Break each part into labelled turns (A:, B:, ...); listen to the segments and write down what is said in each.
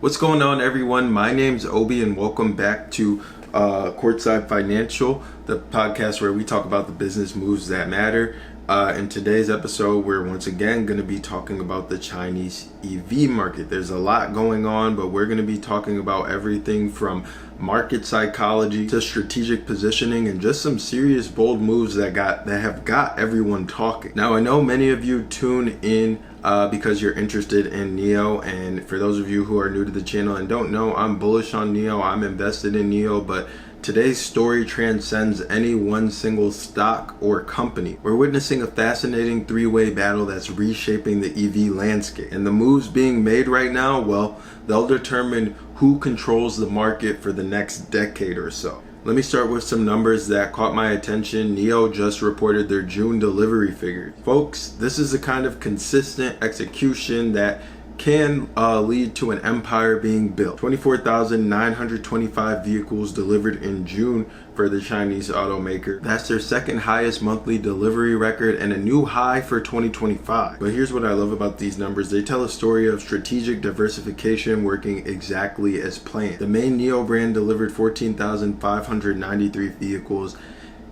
A: What's going on, everyone? My name's Obi and welcome back to Courtside Financial, the podcast where we talk about the business moves that matter. In today's episode, we're once again going to be talking about the Chinese EV market. There's a lot going on, but we're going to be talking about everything from market psychology to strategic positioning and just some serious bold moves that have got everyone talking. Now, I know many of you tune in because you're interested in NIO, and for those of you who are new to the channel and don't know, I'm bullish on NIO. I'm invested in NIO, but today's story transcends any one single stock or company. We're witnessing a fascinating three-way battle that's reshaping the EV landscape. And the moves being made right now, well, they'll determine who controls the market for the next decade or so. Let me start with some numbers that caught my attention. NIO just reported their June delivery figures. Folks, this is the kind of consistent execution that can lead to an empire being built. 24,925 vehicles delivered in June for the Chinese automaker. That's their second highest monthly delivery record and a new high for 2025. But here's what I love about these numbers. They tell a story of strategic diversification working exactly as planned. The main NIO brand delivered 14,593 vehicles.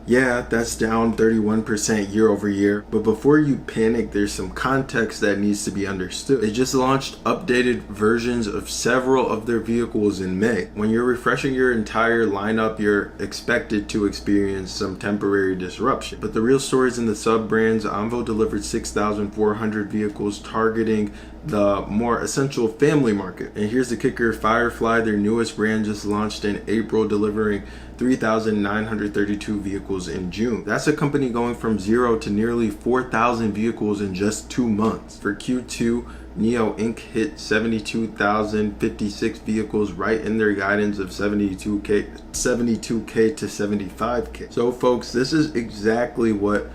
A: Yeah, that's down 31% year over year. But before you panic, there's some context that needs to be understood. They just launched updated versions of several of their vehicles in May. When you're refreshing your entire lineup, you're expected to experience some temporary disruption. But the real story is in the sub-brands. Onvo delivered 6,400 vehicles targeting the more essential family market. And here's the kicker, Firefly, their newest brand, just launched in April, delivering 3,932 vehicles in June. That's a company going from zero to nearly 4,000 vehicles in just 2 months. For Q2, NIO Inc. hit 72,056 vehicles, right in their guidance of 72K to 75K. So folks, this is exactly what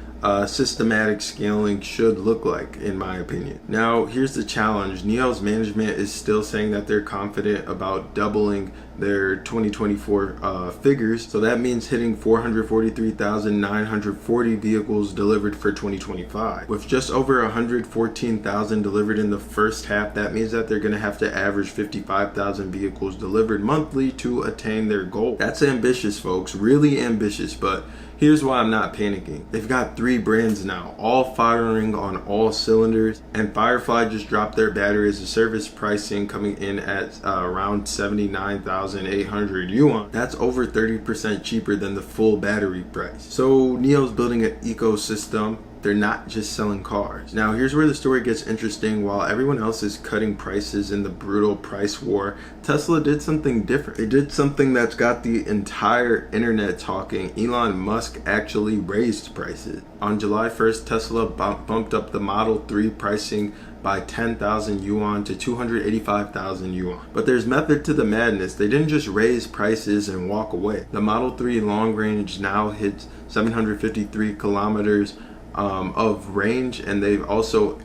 A: systematic scaling should look like, in my opinion. Now, here's the challenge. NIO's management is still saying that they're confident about doubling their 2024 figures. So that means hitting 443,940 vehicles delivered for 2025. With just over 114,000 delivered in the first half, that means that they're going to have to average 55,000 vehicles delivered monthly to attain their goal. That's ambitious, folks, really ambitious, but here's why I'm not panicking. They've got 3 brands now, all firing on all cylinders, and Firefly just dropped their battery as a service pricing coming in at around 79,800 yuan. That's over 30% cheaper than the full battery price. So NIO's building an ecosystem. They're not just selling cars. Now, here's where the story gets interesting. While everyone else is cutting prices in the brutal price war, Tesla did something different. They did something that's got the entire internet talking. Elon Musk actually raised prices. On July 1st, Tesla bumped up the Model 3 pricing by 10,000 yuan to 285,000 yuan. But there's method to the madness. They didn't just raise prices and walk away. The Model 3 long range now hits 753 kilometers of range, and they've also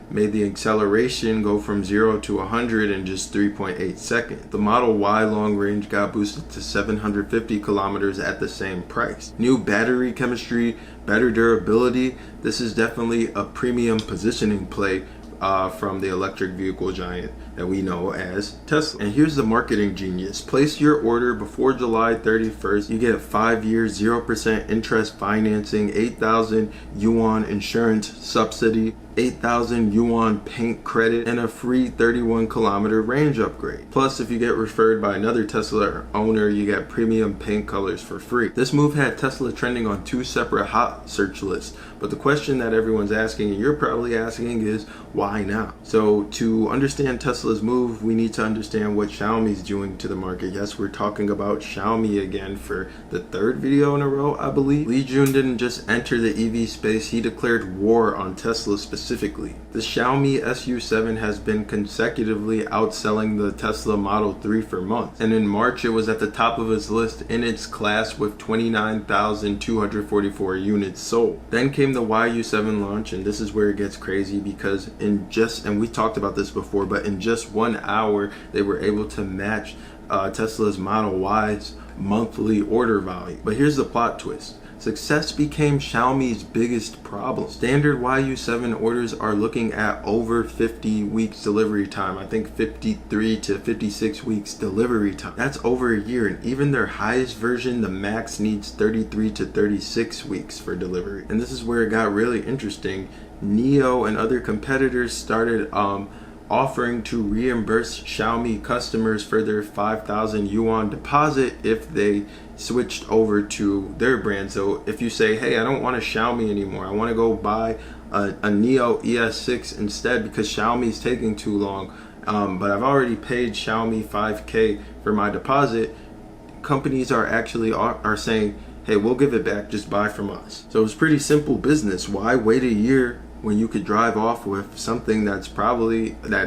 A: made the acceleration go from 0 to 100 in just 3.8 seconds. The Model Y long range got boosted to 750 kilometers at the same price. New battery chemistry, better durability. This is definitely a premium positioning play from the electric vehicle giant that we know as Tesla. And here's the marketing genius. Place your order before July 31st. You get 5 years, 0% interest financing, 8,000 yuan insurance subsidy, 8,000 yuan paint credit, and a free 31-kilometer range upgrade. Plus, if you get referred by another Tesla owner, you get premium paint colors for free. This move had Tesla trending on 2 separate hot search lists. But the question that everyone's asking, and you're probably asking, is why now? So to understand Tesla's move, we need to understand what Xiaomi's doing to the market. Yes, we're talking about Xiaomi again for the 3rd video in a row, I believe. Li Jun didn't just enter the EV space, he declared war on Tesla specifically. The Xiaomi SU7 has been consecutively outselling the Tesla Model 3 for months. And in March, it was at the top of its list in its class with 29,244 units sold. Then came the YU7 launch, and this is where it gets crazy because and we talked about this before, but in just 1 hour, they were able to match Tesla's Model Y's monthly order value. But here's the plot twist. success became Xiaomi's biggest problem. Standard YU7 orders are looking at over 50 weeks delivery time. I think 53 to 56 weeks delivery time. That's over a year, and even their highest version, the Max, needs 33 to 36 weeks for delivery. And this is where it got really interesting. NIO and other competitors started offering to reimburse Xiaomi customers for their 5,000 yuan deposit if they switched over to their brand. So if you say, hey, I don't want a Xiaomi anymore, I want to go buy a NIO ES6 instead because Xiaomi's taking too long, but I've already paid Xiaomi 5K for my deposit, companies are actually are saying, hey, we'll give it back, just buy from us. So it's pretty simple business. Why wait a year when you could drive off with something that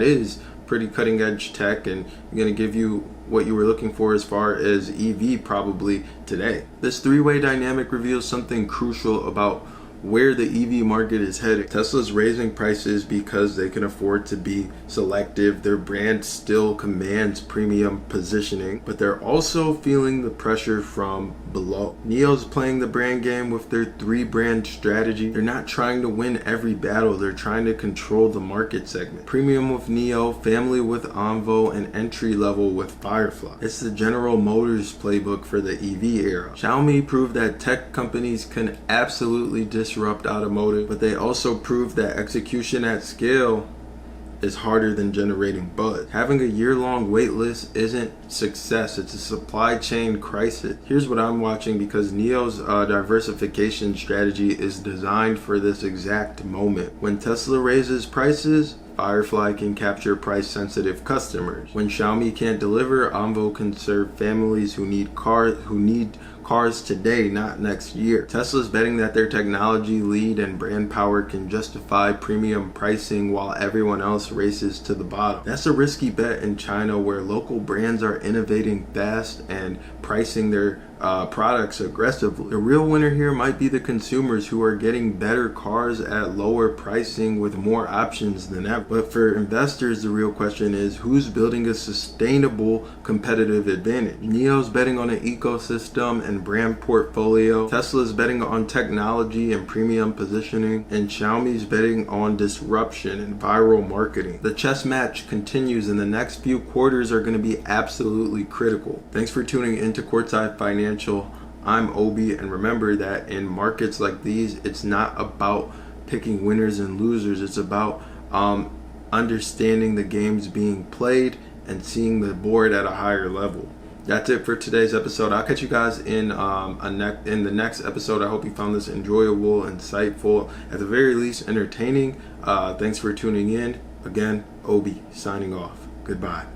A: is pretty cutting edge tech and going to give you what you were looking for as far as EV probably today? This three-way dynamic reveals something crucial about where the EV market is headed. Tesla's raising prices because they can afford to be selective. Their brand still commands premium positioning, but they're also feeling the pressure from below. NIO's playing the brand game with their three-brand strategy. They're not trying to win every battle, they're trying to control the market segment. Premium with NIO, family with Onvo, and entry level with Firefly. It's the General Motors playbook for the EV era. Xiaomi proved that tech companies can absolutely disrupt automotive, but they also proved that execution at scale is harder than generating buzz. Having a year-long wait list isn't success, it's a supply chain crisis. Here's what I'm watching, because NIO's diversification strategy is designed for this exact moment. When Tesla raises prices, Firefly can capture price-sensitive customers. When Xiaomi can't deliver, Onvo can serve families who need cars today, not next year. Tesla's betting that their technology lead and brand power can justify premium pricing while everyone else races to the bottom. That's a risky bet in China, where local brands are innovating fast and pricing their products aggressively. The real winner here might be the consumers, who are getting better cars at lower pricing with more options than ever. But for investors, the real question is, who's building a sustainable competitive advantage? NIO's betting on an ecosystem and brand portfolio. Tesla's betting on technology and premium positioning, and Xiaomi's betting on disruption and viral marketing. The chess match continues, and the next few quarters are going to be absolutely critical. Thanks for tuning into Courtside Financial. I'm Obi, and remember that in markets like these, it's not about picking winners and losers. It's about understanding the games being played and seeing the board at a higher level. That's it for today's episode. I'll catch you guys in the next episode. I hope you found this enjoyable, insightful, at the very least entertaining. Thanks for tuning in. Again, Obi signing off. Goodbye.